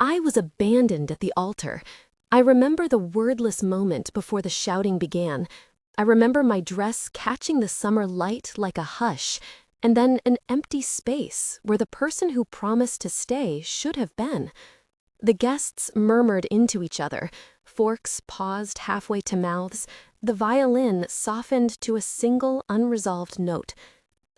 I was abandoned at the altar. I remember the wordless moment before the shouting began. I remember my dress catching the summer light like a hush, and then an empty space where the person who promised to stay should have been. The guests murmured into each other. Forks paused halfway to mouths. The violin softened to a single unresolved note.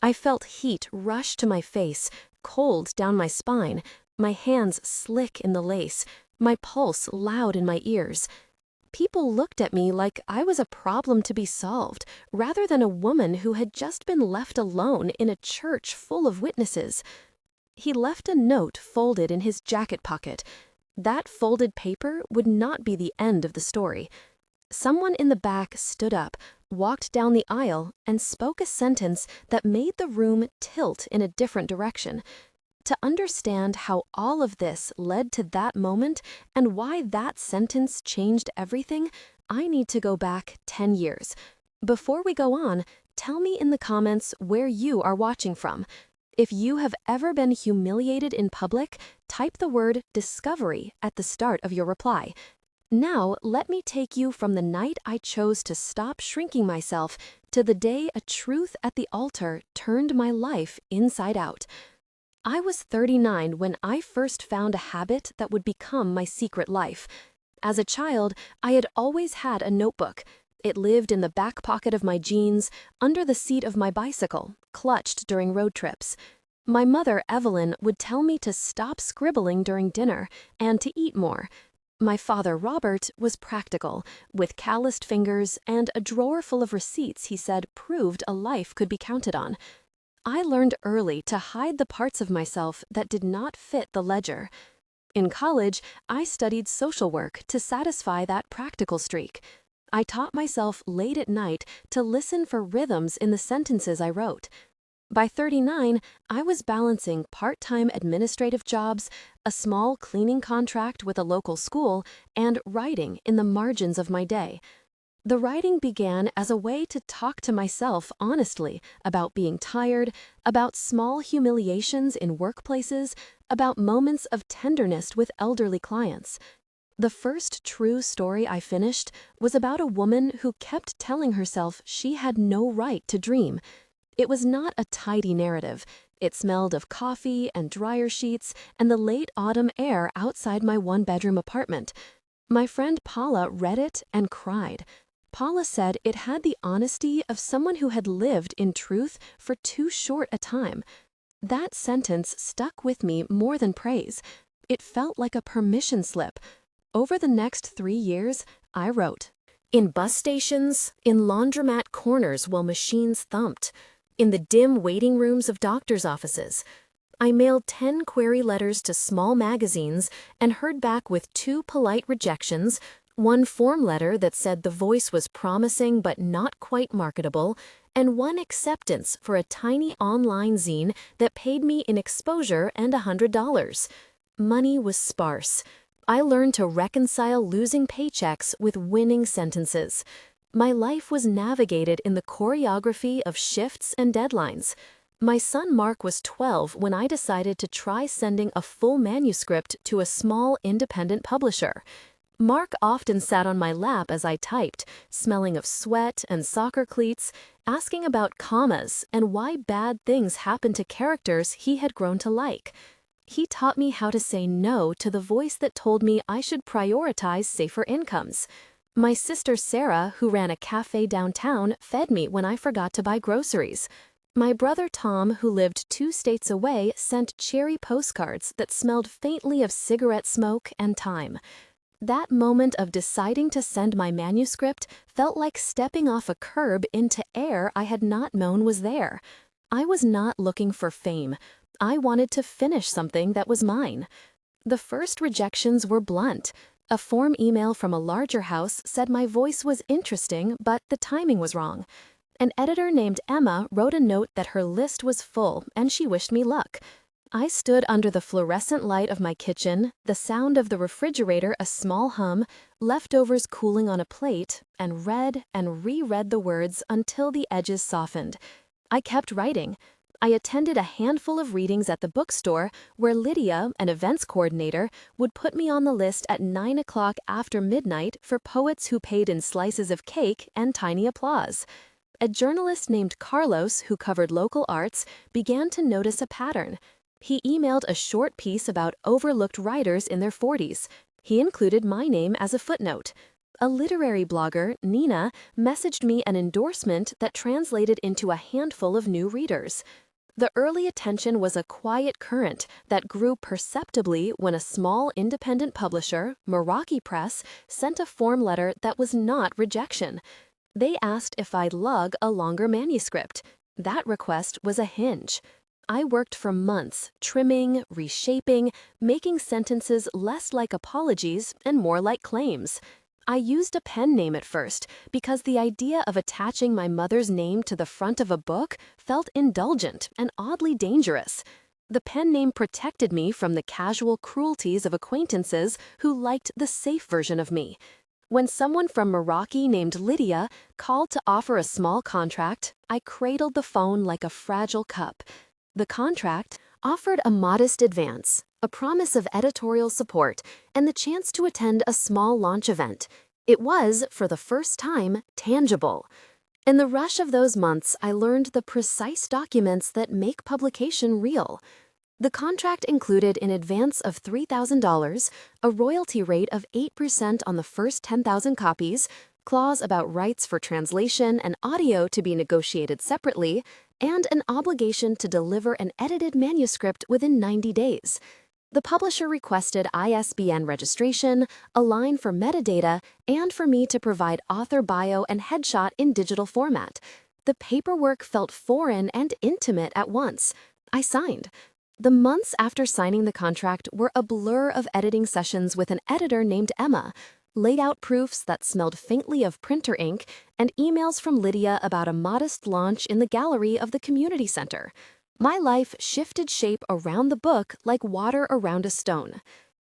I felt heat rush to my face, cold down my spine, my hands slick in the lace, my pulse loud in my ears. People looked at me like I was a problem to be solved, rather than a woman who had just been left alone in a church full of witnesses. He left a note folded in his jacket pocket. That folded paper would not be the end of the story. Someone in the back stood up, walked down the aisle, and spoke a sentence that made the room tilt in a different direction. To understand how all of this led to that moment and why that sentence changed everything, I need to go back 10 years. Before we go on, tell me in the comments where you are watching from. If you have ever been humiliated in public, type the word discovery at the start of your reply. Now, let me take you from the night I chose to stop shrinking myself to the day a truth at the altar turned my life inside out. I was 39 when I first found a habit that would become my secret life. As a child, I had always had a notebook. It lived in the back pocket of my jeans, under the seat of my bicycle, clutched during road trips. My mother, Evelyn, would tell me to stop scribbling during dinner and to eat more. My father, Robert, was practical, with calloused fingers and a drawer full of receipts he said proved a life could be counted on. I learned early to hide the parts of myself that did not fit the ledger. In college, I studied social work to satisfy that practical streak. I taught myself late at night to listen for rhythms in the sentences I wrote. By 39, I was balancing part-time administrative jobs, a small cleaning contract with a local school, and writing in the margins of my day. The writing began as a way to talk to myself honestly about being tired, about small humiliations in workplaces, about moments of tenderness with elderly clients. The first true story I finished was about a woman who kept telling herself she had no right to dream. It was not a tidy narrative. It smelled of coffee and dryer sheets and the late autumn air outside my one-bedroom apartment. My friend Paula read it and cried. Paula said it had the honesty of someone who had lived in truth for too short a time. That sentence stuck with me more than praise. It felt like a permission slip. Over the next 3 years, I wrote. In bus stations, in laundromat corners while machines thumped, in the dim waiting rooms of doctors' offices. I mailed 10 query letters to small magazines and heard back with 2 polite rejections, 1 form letter that said the voice was promising but not quite marketable, and 1 acceptance for a tiny online zine that paid me in exposure and $100. Money was sparse. I learned to reconcile losing paychecks with winning sentences. My life was navigated in the choreography of shifts and deadlines. My son Mark was 12 when I decided to try sending a full manuscript to a small independent publisher. Mark often sat on my lap as I typed, smelling of sweat and soccer cleats, asking about commas and why bad things happened to characters he had grown to like. He taught me how to say no to the voice that told me I should prioritize safer incomes. My sister Sarah, who ran a cafe downtown, fed me when I forgot to buy groceries. My brother Tom, who lived 2 states away, sent cherry postcards that smelled faintly of cigarette smoke and thyme. That moment of deciding to send my manuscript felt like stepping off a curb into air I had not known was there. I was not looking for fame. I wanted to finish something that was mine. The first rejections were blunt. A form email from a larger house said my voice was interesting, but the timing was wrong. An editor named Emma wrote a note that her list was full and she wished me luck. I stood under the fluorescent light of my kitchen, the sound of the refrigerator a small hum, leftovers cooling on a plate, and read and reread the words until the edges softened. I kept writing. I attended a handful of readings at the bookstore where Lydia, an events coordinator, would put me on the list at 9 o'clock after midnight for poets who paid in slices of cake and tiny applause. A journalist named Carlos, who covered local arts, began to notice a pattern. He emailed a short piece about overlooked writers in their 40s. He included my name as a footnote. A literary blogger, Nina, messaged me an endorsement that translated into a handful of new readers. The early attention was a quiet current that grew perceptibly when a small independent publisher, Meraki Press, sent a form letter that was not rejection. They asked if I'd lug a longer manuscript. That request was a hinge. I worked for months, trimming, reshaping, making sentences less like apologies and more like claims. I used a pen name at first because the idea of attaching my mother's name to the front of a book felt indulgent and oddly dangerous. The pen name protected me from the casual cruelties of acquaintances who liked the safe version of me. When someone from Meraki named Lydia called to offer a small contract, I cradled the phone like a fragile cup. The contract offered a modest advance, a promise of editorial support, and the chance to attend a small launch event. It was, for the first time, tangible. In the rush of those months, I learned the precise documents that make publication real. The contract included an advance of $3,000, a royalty rate of 8% on the first 10,000 copies, clause about rights for translation and audio to be negotiated separately, and an obligation to deliver an edited manuscript within 90 days. The publisher requested ISBN registration, a line for metadata, and for me to provide author bio and headshot in digital format. The paperwork felt foreign and intimate at once. I signed. The months after signing the contract were a blur of editing sessions with an editor named Emma, laid out proofs that smelled faintly of printer ink, and emails from Lydia about a modest launch in the gallery of the community center. My life shifted shape around the book like water around a stone.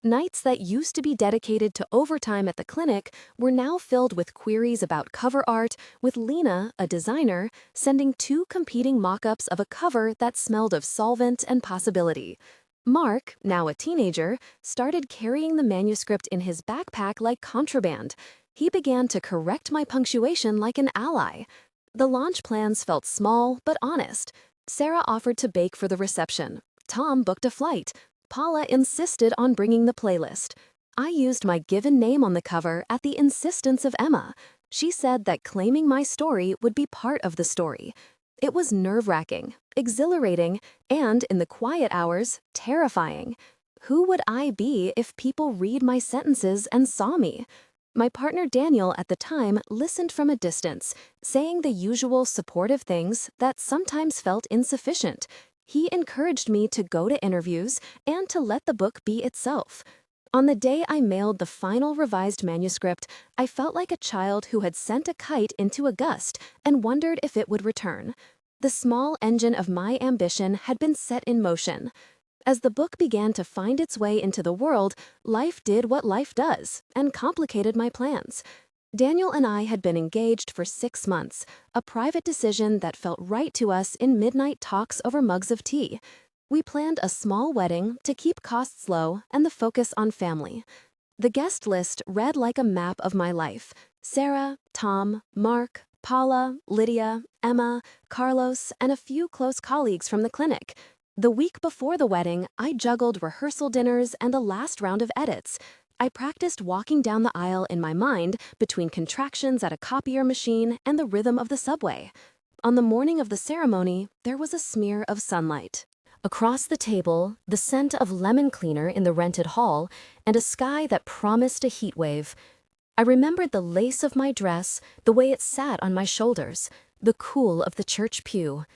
Nights that used to be dedicated to overtime at the clinic were now filled with queries about cover art, with Lena, a designer, sending 2 competing mock-ups of a cover that smelled of solvent and possibility. Mark, now a teenager, started carrying the manuscript in his backpack like contraband. He began to correct my punctuation like an ally. The launch plans felt small but honest. Sarah offered to bake for the reception. Tom booked a flight. Paula insisted on bringing the playlist. I used my given name on the cover at the insistence of Emma. She said that claiming my story would be part of the story. It was nerve-wracking, exhilarating, and, in the quiet hours, terrifying. Who would I be if people read my sentences and saw me? My partner Daniel at the time listened from a distance, saying the usual supportive things that sometimes felt insufficient. He encouraged me to go to interviews and to let the book be itself. On the day I mailed the final revised manuscript, I felt like a child who had sent a kite into a gust and wondered if it would return. The small engine of my ambition had been set in motion. As the book began to find its way into the world, life did what life does and complicated my plans. Daniel and I had been engaged for 6 months, a private decision that felt right to us in midnight talks over mugs of tea. We planned a small wedding to keep costs low and the focus on family. The guest list read like a map of my life: Sarah, Tom, Mark, Paula, Lydia, Emma, Carlos, and a few close colleagues from the clinic. The week before the wedding, I juggled rehearsal dinners and the last round of edits. I practiced walking down the aisle in my mind between contractions at a copier machine and the rhythm of the subway. On the morning of the ceremony, there was a smear of sunlight. Across the table, the scent of lemon cleaner in the rented hall, and a sky that promised a heat wave. I remembered the lace of my dress, the way it sat on my shoulders, the cool of the church pew.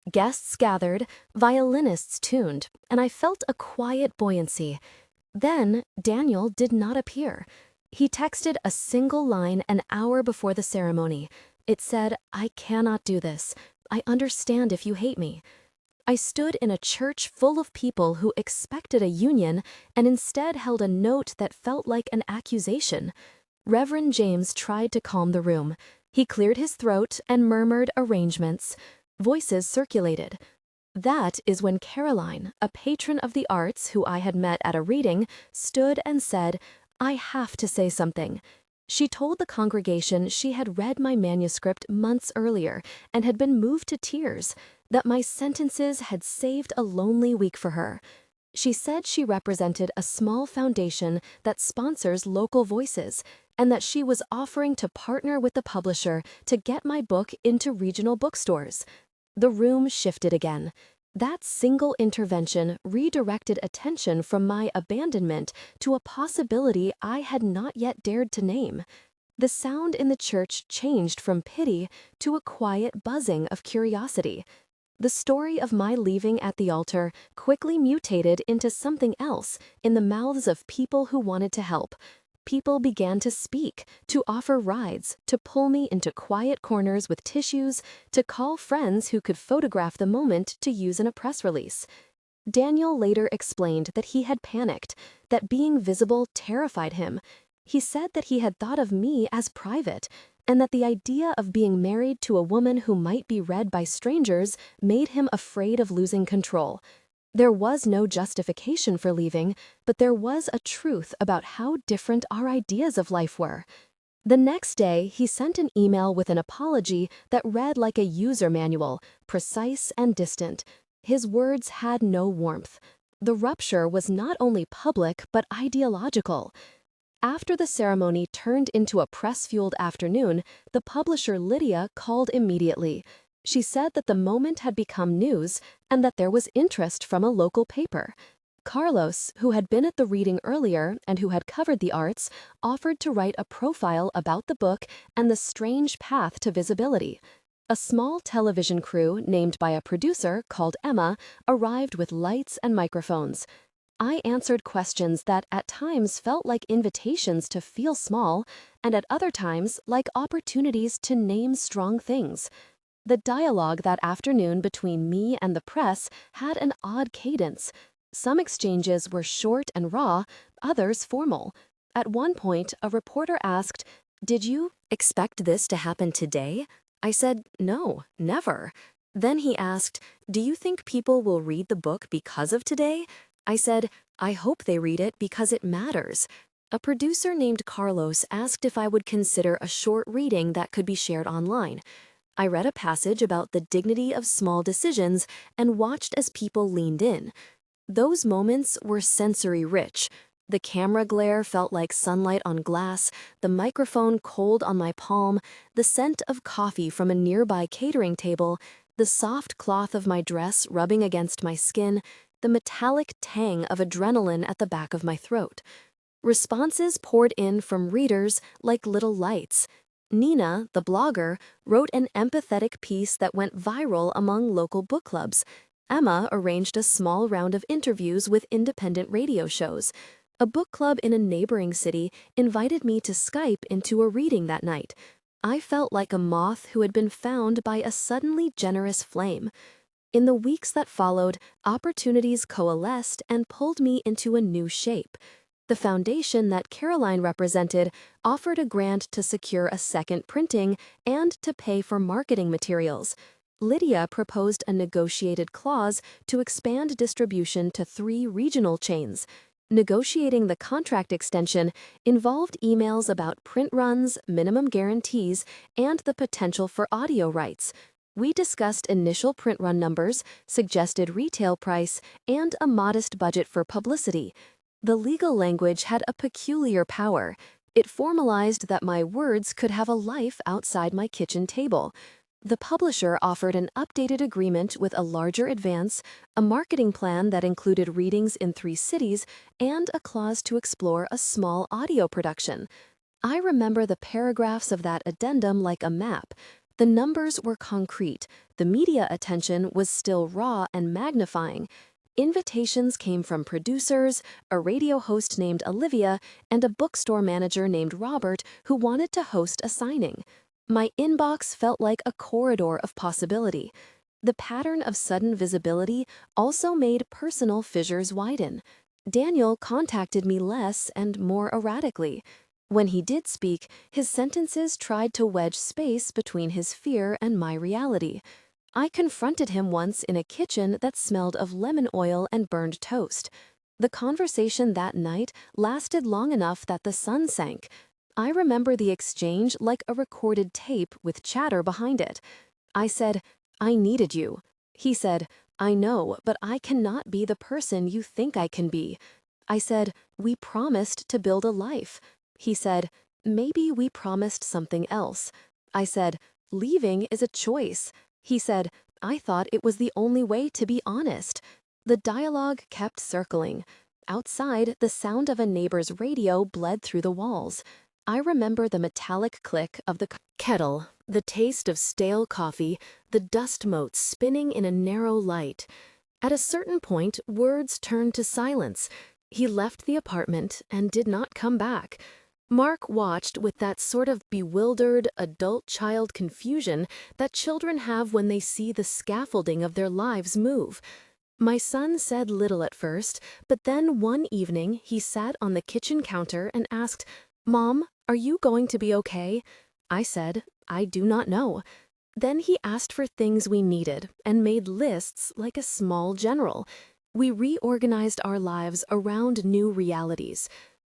Guests gathered, violinists tuned, and I felt a quiet buoyancy. Then, Daniel did not appear. He texted a single line an hour before the ceremony. It said, "I cannot do this. I understand if you hate me." I stood in a church full of people who expected a union and instead held a note that felt like an accusation. Reverend James tried to calm the room. He cleared his throat and murmured arrangements. Voices circulated. That is when Caroline, a patron of the arts who I had met at a reading, stood and said, "I have to say something." She told the congregation she had read my manuscript months earlier and had been moved to tears, that my sentences had saved a lonely week for her. She said she represented a small foundation that sponsors local voices, and that she was offering to partner with the publisher to get my book into regional bookstores. The room shifted again. That single intervention redirected attention from my abandonment to a possibility I had not yet dared to name. The sound in the church changed from pity to a quiet buzzing of curiosity. The story of my leaving at the altar quickly mutated into something else in the mouths of people who wanted to help. People began to speak, to offer rides, to pull me into quiet corners with tissues, to call friends who could photograph the moment to use in a press release. Daniel later explained that he had panicked, that being visible terrified him. He said that he had thought of me as private, and that the idea of being married to a woman who might be read by strangers made him afraid of losing control. There was no justification for leaving, but there was a truth about how different our ideas of life were. The next day, he sent an email with an apology that read like a user manual, precise and distant. His words had no warmth. The rupture was not only public, but ideological. After the ceremony turned into a press-fueled afternoon, the publisher Lydia called immediately. She said that the moment had become news and that there was interest from a local paper. Carlos, who had been at the reading earlier and who had covered the arts, offered to write a profile about the book and the strange path to visibility. A small television crew, named by a producer called Emma, arrived with lights and microphones. I answered questions that at times felt like invitations to feel small, and at other times like opportunities to name strong things. The dialogue that afternoon between me and the press had an odd cadence. Some exchanges were short and raw, others formal. At one point, a reporter asked, "Did you expect this to happen today?" I said, "No, never." Then he asked, "Do you think people will read the book because of today?" I said, "I hope they read it because it matters." A producer named Carlos asked if I would consider a short reading that could be shared online. I read a passage about the dignity of small decisions and watched as people leaned in. Those moments were sensory-rich. The camera glare felt like sunlight on glass, the microphone cold on my palm, the scent of coffee from a nearby catering table, the soft cloth of my dress rubbing against my skin, the metallic tang of adrenaline at the back of my throat. Responses poured in from readers like little lights. Nina, the blogger, wrote an empathetic piece that went viral among local book clubs. Emma arranged a small round of interviews with independent radio shows. A book club in a neighboring city invited me to Skype into a reading that night. I felt like a moth who had been found by a suddenly generous flame. In the weeks that followed, opportunities coalesced and pulled me into a new shape. The foundation that Caroline represented offered a grant to secure a second printing and to pay for marketing materials. Lydia proposed a negotiated clause to expand distribution to 3 regional chains. Negotiating the contract extension involved emails about print runs, minimum guarantees, and the potential for audio rights. We discussed initial print run numbers, suggested retail price, and a modest budget for publicity. The legal language had a peculiar power. It formalized that my words could have a life outside my kitchen table. The publisher offered an updated agreement with a larger advance, a marketing plan that included readings in 3 cities, and a clause to explore a small audio production. I remember the paragraphs of that addendum like a map. The numbers were concrete. The media attention was still raw and magnifying. Invitations came from producers, a radio host named Olivia, and a bookstore manager named Robert who wanted to host a signing. My inbox felt like a corridor of possibility. The pattern of sudden visibility also made personal fissures widen. Daniel contacted me less and more erratically. When he did speak, his sentences tried to wedge space between his fear and my reality. I confronted him once in a kitchen that smelled of lemon oil and burned toast. The conversation that night lasted long enough that the sun sank. I remember the exchange like a recorded tape with chatter behind it. I said, "I needed you." He said, "I know, but I cannot be the person you think I can be." I said, "We promised to build a life." He said, "Maybe we promised something else." I said, "Leaving is a choice." He said, "I thought it was the only way to be honest." The dialogue kept circling. Outside, the sound of a neighbor's radio bled through the walls. I remember the metallic click of the kettle, the taste of stale coffee, the dust motes spinning in a narrow light. At a certain point, words turned to silence. He left the apartment and did not come back. Mark watched with that sort of bewildered, adult-child confusion that children have when they see the scaffolding of their lives move. My son said little at first, but then one evening he sat on the kitchen counter and asked, "Mom, are you going to be okay?" I said, "I do not know." Then he asked for things we needed and made lists like a small general. We reorganized our lives around new realities.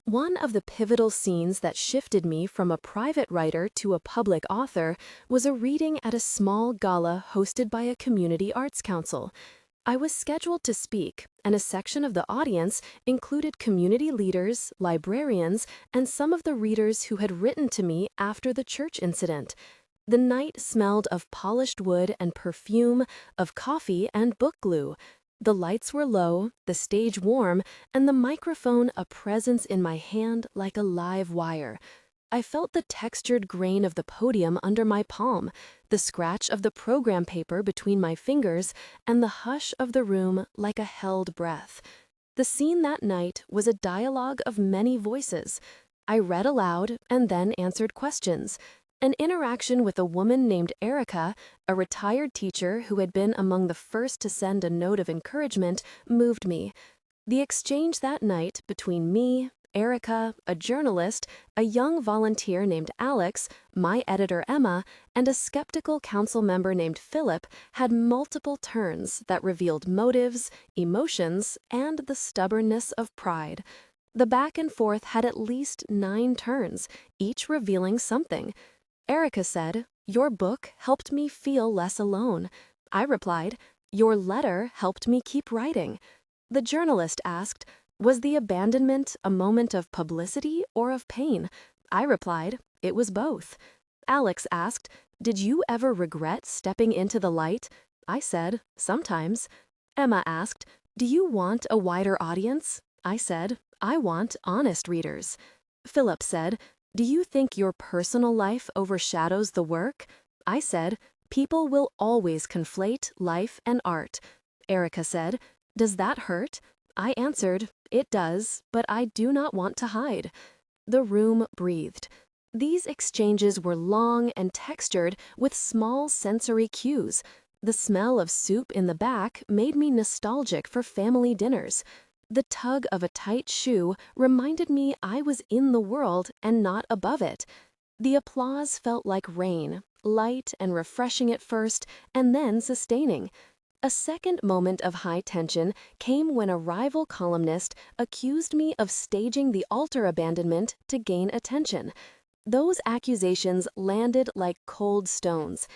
One of the pivotal scenes that shifted me from a private writer to a public author was a reading at a small gala hosted by a community arts council. I was scheduled to speak, and a section of the audience included community leaders, librarians, and some of the readers who had written to me after the church incident. The night smelled of polished wood and perfume, of coffee and book glue. The lights were low, the stage warm, and the microphone a presence in my hand like a live wire. I felt the textured grain of the podium under my palm, the scratch of the program paper between my fingers, and the hush of the room like a held breath. The scene that night was a dialogue of many voices. I read aloud and then answered questions. An interaction with a woman named Erica, a retired teacher who had been among the first to send a note of encouragement, moved me. The exchange that night between me, Erica, a journalist, a young volunteer named Alex, my editor Emma, and a skeptical council member named Philip had multiple turns that revealed motives, emotions, and the stubbornness of pride. The back and forth had at least 9 turns, each revealing something. Erica said, "Your book helped me feel less alone." I replied, "Your letter helped me keep writing." The journalist asked, "Was the abandonment a moment of publicity or of pain?" I replied, "It was both." Alex asked, "Did you ever regret stepping into the light?" I said, "Sometimes." Emma asked, "Do you want a wider audience?" I said, "I want honest readers." Philip said, "Do you think your personal life overshadows the work?" I said, "People will always conflate life and art." Erica said, "Does that hurt?" I answered, "It does, but I do not want to hide." The room breathed. These exchanges were long and textured with small sensory cues. The smell of soup in the back made me nostalgic for family dinners. The tug of a tight shoe reminded me I was in the world and not above it. The applause felt like rain, light and refreshing at first, and then sustaining. A second moment of high tension came when a rival columnist accused me of staging the altar abandonment to gain attention. Those accusations landed like cold stones.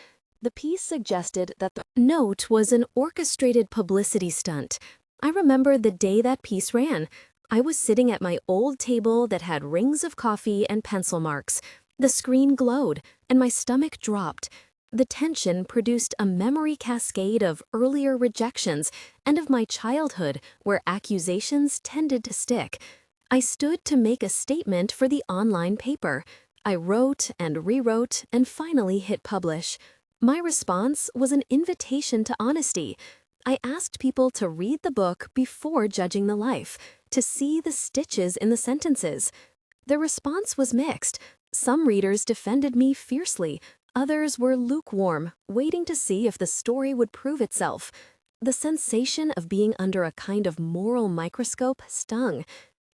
The piece suggested that the note was an orchestrated publicity stunt. I remember the day that piece ran. I was sitting at my old table that had rings of coffee and pencil marks. The screen glowed, and my stomach dropped. The tension produced a memory cascade of earlier rejections and of my childhood where accusations tended to stick. I stood to make a statement for the online paper. I wrote and rewrote and finally hit publish. My response was an invitation to honesty. I asked people to read the book before judging the life, to see the stitches in the sentences. The response was mixed. Some readers defended me fiercely. Others were lukewarm, waiting to see if the story would prove itself. The sensation of being under a kind of moral microscope stung.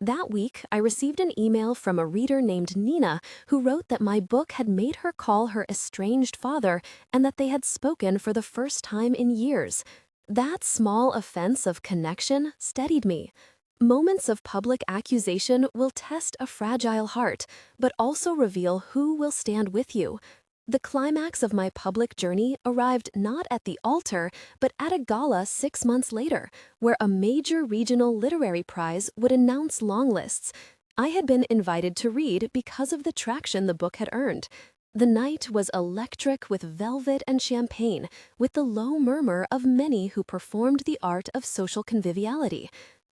That week, I received an email from a reader named Nina who wrote that my book had made her call her estranged father and that they had spoken for the first time in years. That small offense of connection steadied me. Moments of public accusation will test a fragile heart, but also reveal who will stand with you. The climax of my public journey arrived not at the altar, but at a gala 6 months later, where a major regional literary prize would announce long lists. I had been invited to read because of the traction the book had earned. The night was electric with velvet and champagne, with the low murmur of many who performed the art of social conviviality.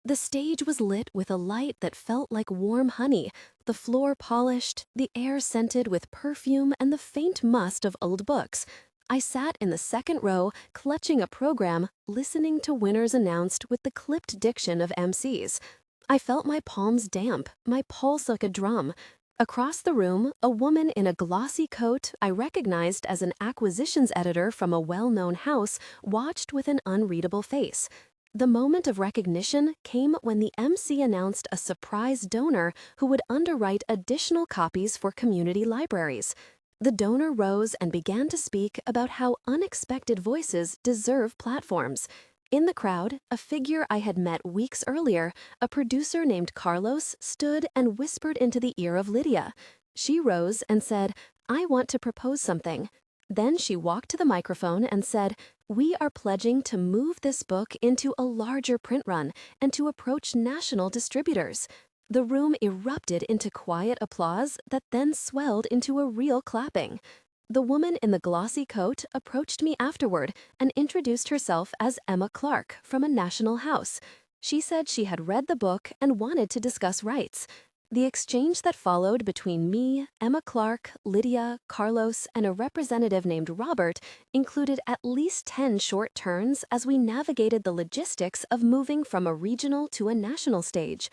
The stage was lit with a light that felt like warm honey, the floor polished, the air scented with perfume and the faint must of old books. I sat in the second row, clutching a program, listening to winners announced with the clipped diction of MCs. I felt my palms damp, my pulse like a drum. Across the room, a woman in a glossy coat I recognized as an acquisitions editor from a well-known house watched with an unreadable face. The moment of recognition came when the MC announced a surprise donor who would underwrite additional copies for community libraries. The donor rose and began to speak about how unexpected voices deserve platforms. In the crowd, a figure I had met weeks earlier, a producer named Carlos, stood and whispered into the ear of Lydia. She rose and said, "I want to propose something." Then she walked to the microphone and said, "We are pledging to move this book into a larger print run and to approach national distributors." The room erupted into quiet applause that then swelled into a real clapping. The woman in the glossy coat approached me afterward and introduced herself as Emma Clark from a national house. She said she had read the book and wanted to discuss rights. The exchange that followed between me, Emma Clark, Lydia, Carlos, and a representative named Robert included at least 10 short turns as we navigated the logistics of moving from a regional to a national stage.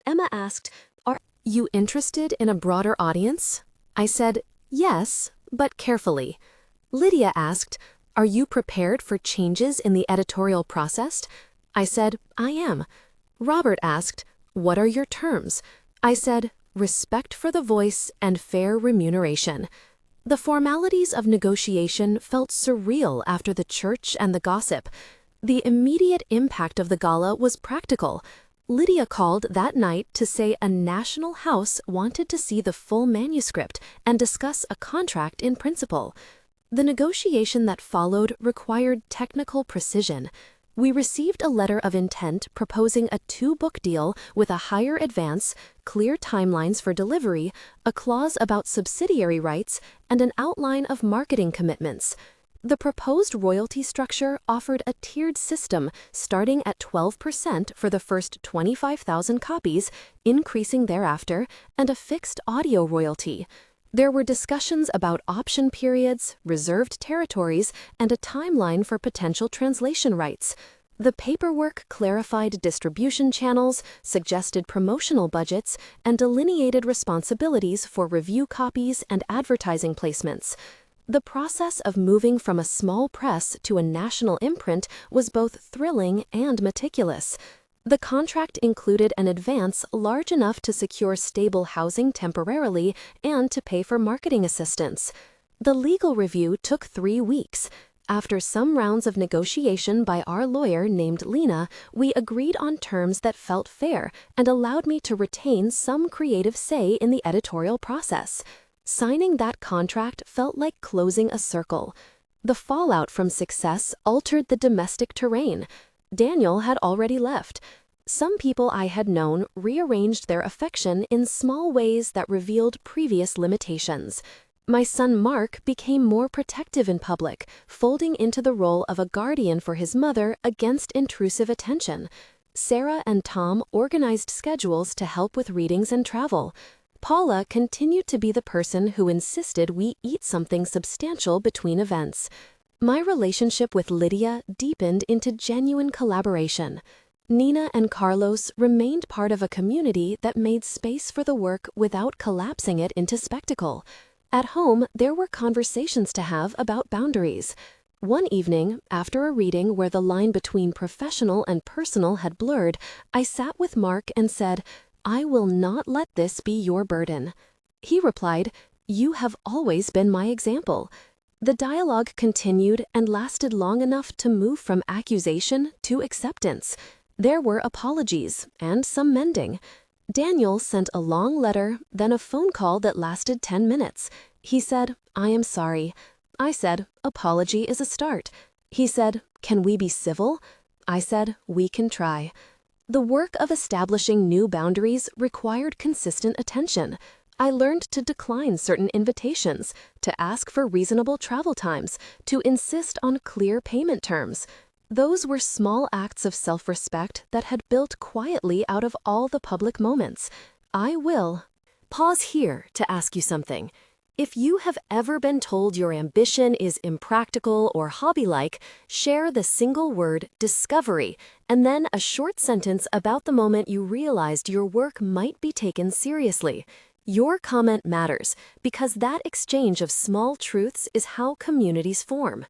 Emma asked, "Are you interested in a broader audience?" I said, "Yes, but carefully." Lydia asked, "Are you prepared for changes in the editorial process?" I said, "I am." Robert asked, "What are your terms?" I said, "Respect for the voice and fair remuneration." The formalities of negotiation felt surreal after the church and the gossip. The immediate impact of the gala was practical. Lydia called that night to say a national house wanted to see the full manuscript and discuss a contract in principle. The negotiation that followed required technical precision. We received a letter of intent proposing a 2-book deal with a higher advance, clear timelines for delivery, a clause about subsidiary rights, and an outline of marketing commitments. The proposed royalty structure offered a tiered system starting at 12% for the first 25,000 copies, increasing thereafter, and a fixed audio royalty. There were discussions about option periods, reserved territories, and a timeline for potential translation rights. The paperwork clarified distribution channels, suggested promotional budgets, and delineated responsibilities for review copies and advertising placements. The process of moving from a small press to a national imprint was both thrilling and meticulous. The contract included an advance large enough to secure stable housing temporarily and to pay for marketing assistance. The legal review took 3 weeks. After some rounds of negotiation by our lawyer named Lena, we agreed on terms that felt fair and allowed me to retain some creative say in the editorial process. Signing that contract felt like closing a circle. The fallout from success altered the domestic terrain. Daniel had already left. Some people I had known rearranged their affection in small ways that revealed previous limitations. My son Mark became more protective in public, folding into the role of a guardian for his mother against intrusive attention. Sarah and Tom organized schedules to help with readings and travel. Paula continued to be the person who insisted we eat something substantial between events. My relationship with Lydia deepened into genuine collaboration. Nina and Carlos remained part of a community that made space for the work without collapsing it into spectacle. At home, there were conversations to have about boundaries. One evening, after a reading where the line between professional and personal had blurred, I sat with Mark and said, "I will not let this be your burden." He replied, "You have always been my example." The dialogue continued and lasted long enough to move from accusation to acceptance. There were apologies and some mending. Daniel sent a long letter, then a phone call that lasted 10 minutes. He said, "I am sorry." I said, "Apology is a start." He said, "Can we be civil?" I said, "We can try." The work of establishing new boundaries required consistent attention. I learned to decline certain invitations, to ask for reasonable travel times, to insist on clear payment terms. Those were small acts of self-respect that had built quietly out of all the public moments. I will pause here to ask you something. If you have ever been told your ambition is impractical or hobby-like, share the single word discovery and then a short sentence about the moment you realized your work might be taken seriously. Your comment matters because that exchange of small truths is how communities form.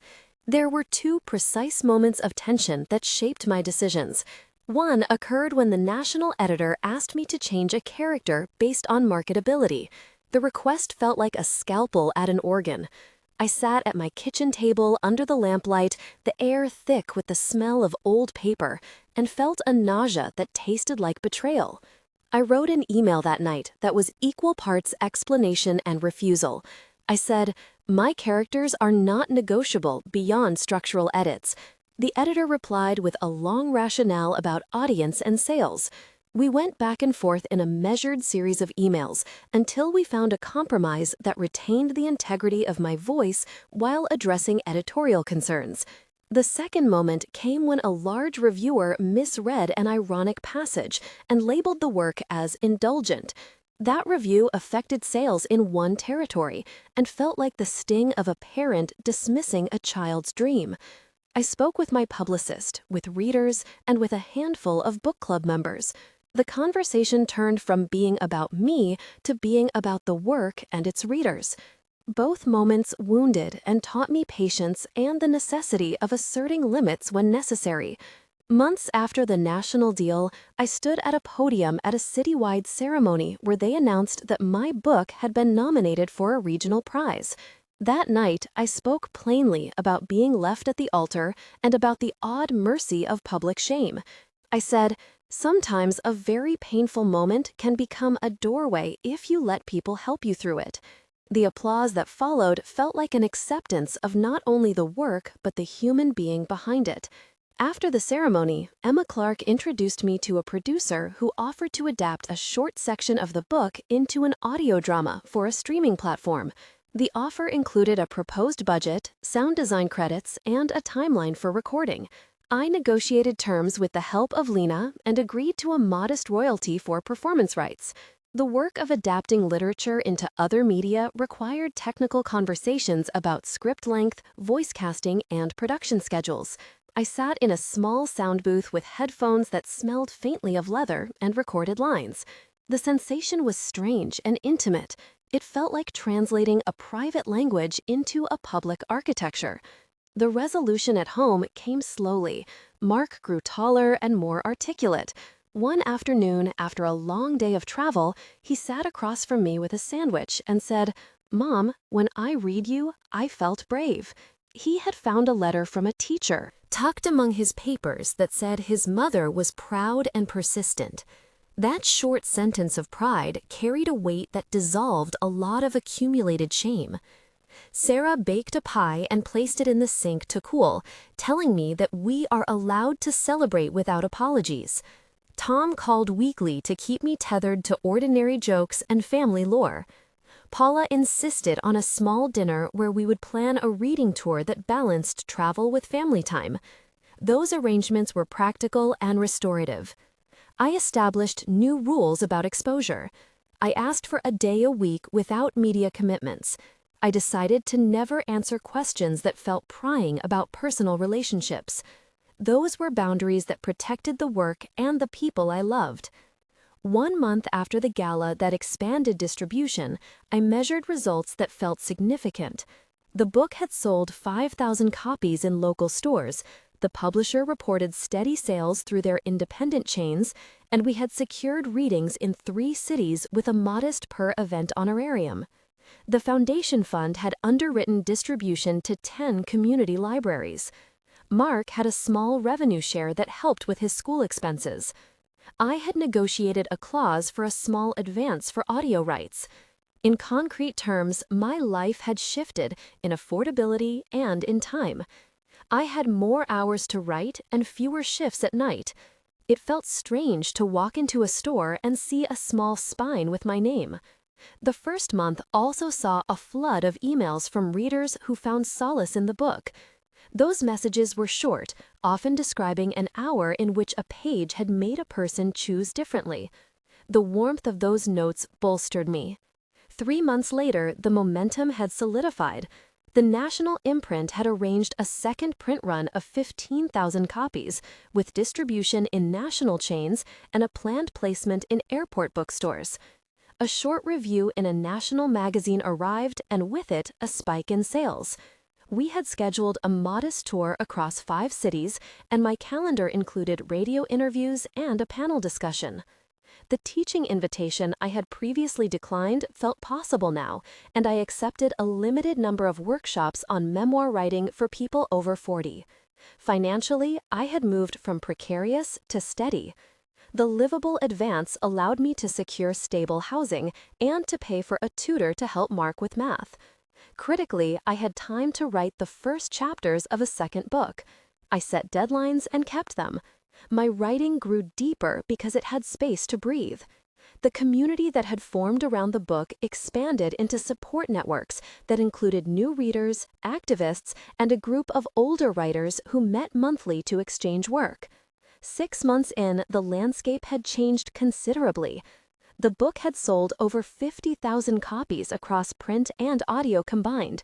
There were two precise moments of tension that shaped my decisions. One occurred when the national editor asked me to change a character based on marketability. The request felt like a scalpel at an organ. I sat at my kitchen table under the lamplight, the air thick with the smell of old paper, and felt a nausea that tasted like betrayal. I wrote an email that night that was equal parts explanation and refusal. I said, "My characters are not negotiable beyond structural edits." The editor replied with a long rationale about audience and sales. We went back and forth in a measured series of emails until we found a compromise that retained the integrity of my voice while addressing editorial concerns. The second moment came when a large reviewer misread an ironic passage and labeled the work as indulgent. That review affected sales in one territory and felt like the sting of a parent dismissing a child's dream. I spoke with my publicist, with readers, and with a handful of book club members. The conversation turned from being about me to being about the work and its readers. Both moments wounded and taught me patience and the necessity of asserting limits when necessary. Months after the national deal, I stood at a podium at a citywide ceremony where they announced that my book had been nominated for a regional prize. That night, I spoke plainly about being left at the altar and about the odd mercy of public shame. I said, "Sometimes a very painful moment can become a doorway if you let people help you through it." The applause that followed felt like an acceptance of not only the work but the human being behind it. After the ceremony, Emma Clark introduced me to a producer who offered to adapt a short section of the book into an audio drama for a streaming platform. The offer included a proposed budget, sound design credits, and a timeline for recording. I negotiated terms with the help of Lena and agreed to a modest royalty for performance rights. The work of adapting literature into other media required technical conversations about script length, voice casting, and production schedules. I sat in a small sound booth with headphones that smelled faintly of leather and recorded lines. The sensation was strange and intimate. It felt like translating a private language into a public architecture. The resolution at home came slowly. Mark grew taller and more articulate. One afternoon, after a long day of travel, he sat across from me with a sandwich and said, "Mom, when I read you, I felt brave." He had found a letter from a teacher, tucked among his papers, that said his mother was proud and persistent. That short sentence of pride carried a weight that dissolved a lot of accumulated shame. Sarah baked a pie and placed it in the sink to cool, telling me that we are allowed to celebrate without apologies. Tom called weekly to keep me tethered to ordinary jokes and family lore. Paula insisted on a small dinner where we would plan a reading tour that balanced travel with family time. Those arrangements were practical and restorative. I established new rules about exposure. I asked for a day a week without media commitments. I decided to never answer questions that felt prying about personal relationships. Those were boundaries that protected the work and the people I loved. 1 month after the gala that expanded distribution, I measured results that felt significant. The book had sold 5,000 copies in local stores. The publisher reported steady sales through their independent chains, and we had secured readings in 3 cities with a modest per-event honorarium. The foundation fund had underwritten distribution to 10 community libraries. Mark had a small revenue share that helped with his school expenses. I had negotiated a clause for a small advance for audio rights. In concrete terms, my life had shifted in affordability and in time. I had more hours to write and fewer shifts at night. It felt strange to walk into a store and see a small spine with my name. The first month also saw a flood of emails from readers who found solace in the book. Those messages were short, often describing an hour in which a page had made a person choose differently. The warmth of those notes bolstered me. 3 months later, the momentum had solidified. The national imprint had arranged a second print run of 15,000 copies, with distribution in national chains and a planned placement in airport bookstores. A short review in a national magazine arrived, and with it, a spike in sales. We had scheduled a modest tour across 5 cities, and my calendar included radio interviews and a panel discussion. The teaching invitation I had previously declined felt possible now, and I accepted a limited number of workshops on memoir writing for people over 40. Financially, I had moved from precarious to steady. The livable advance allowed me to secure stable housing and to pay for a tutor to help Mark with math. Critically, I had time to write the first chapters of a second book. I set deadlines and kept them. My writing grew deeper because it had space to breathe. The community that had formed around the book expanded into support networks that included new readers, activists, and a group of older writers who met monthly to exchange work. 6 months in, the landscape had changed considerably. The book had sold over 50,000 copies across print and audio combined.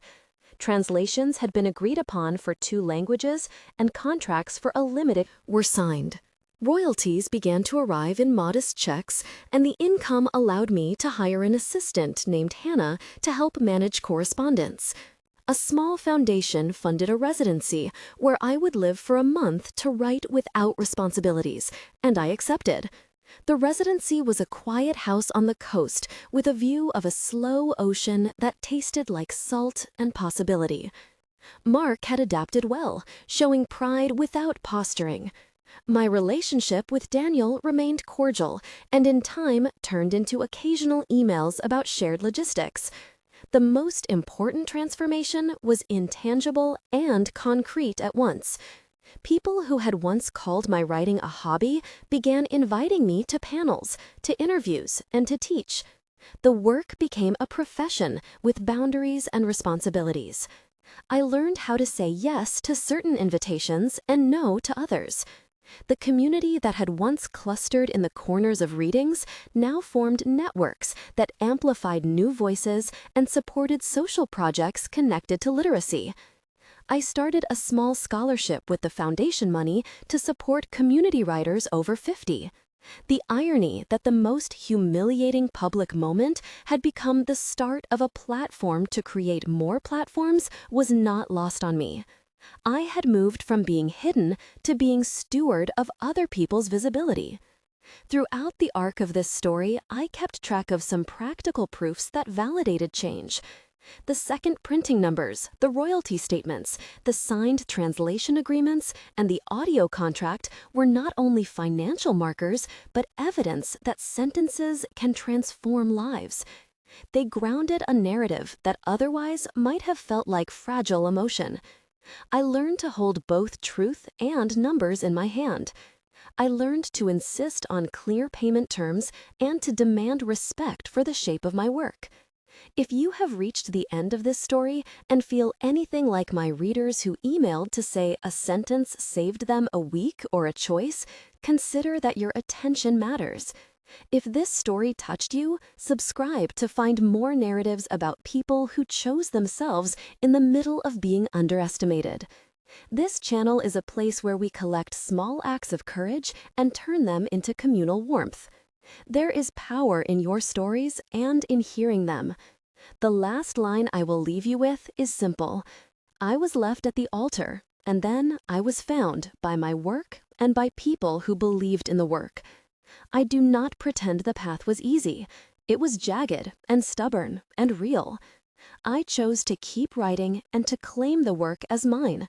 Translations had been agreed upon for 2 languages, and contracts for a limited were signed. Royalties began to arrive in modest checks, and the income allowed me to hire an assistant named Hannah to help manage correspondence. A small foundation funded a residency where I would live for a month to write without responsibilities, and I accepted. The residency was a quiet house on the coast with a view of a slow ocean that tasted like salt and possibility. Mark had adapted well, showing pride without posturing. My relationship with Daniel remained cordial and in time turned into occasional emails about shared logistics. The most important transformation was intangible and concrete at once. People who had once called my writing a hobby began inviting me to panels, to interviews, and to teach. The work became a profession with boundaries and responsibilities. I learned how to say yes to certain invitations and no to others. The community that had once clustered in the corners of readings now formed networks that amplified new voices and supported social projects connected to literacy. I started a small scholarship with the foundation money to support community writers over 50. The irony that the most humiliating public moment had become the start of a platform to create more platforms was not lost on me. I had moved from being hidden to being steward of other people's visibility. Throughout the arc of this story, I kept track of some practical proofs that validated change. The second printing numbers, the royalty statements, the signed translation agreements, and the audio contract were not only financial markers, but evidence that sentences can transform lives. They grounded a narrative that otherwise might have felt like fragile emotion. I learned to hold both truth and numbers in my hand. I learned to insist on clear payment terms and to demand respect for the shape of my work. If you have reached the end of this story and feel anything like my readers who emailed to say a sentence saved them a week or a choice, consider that your attention matters. If this story touched you, subscribe to find more narratives about people who chose themselves in the middle of being underestimated. This channel is a place where we collect small acts of courage and turn them into communal warmth. There is power in your stories and in hearing them. The last line I will leave you with is simple. I was left at the altar, and then I was found by my work and by people who believed in the work. I do not pretend the path was easy. It was jagged and stubborn and real. I chose to keep writing and to claim the work as mine.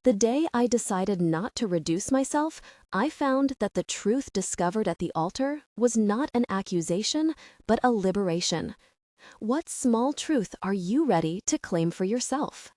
The day I decided not to reduce myself, I found that the truth discovered at the altar was not an accusation, but a liberation. What small truth are you ready to claim for yourself?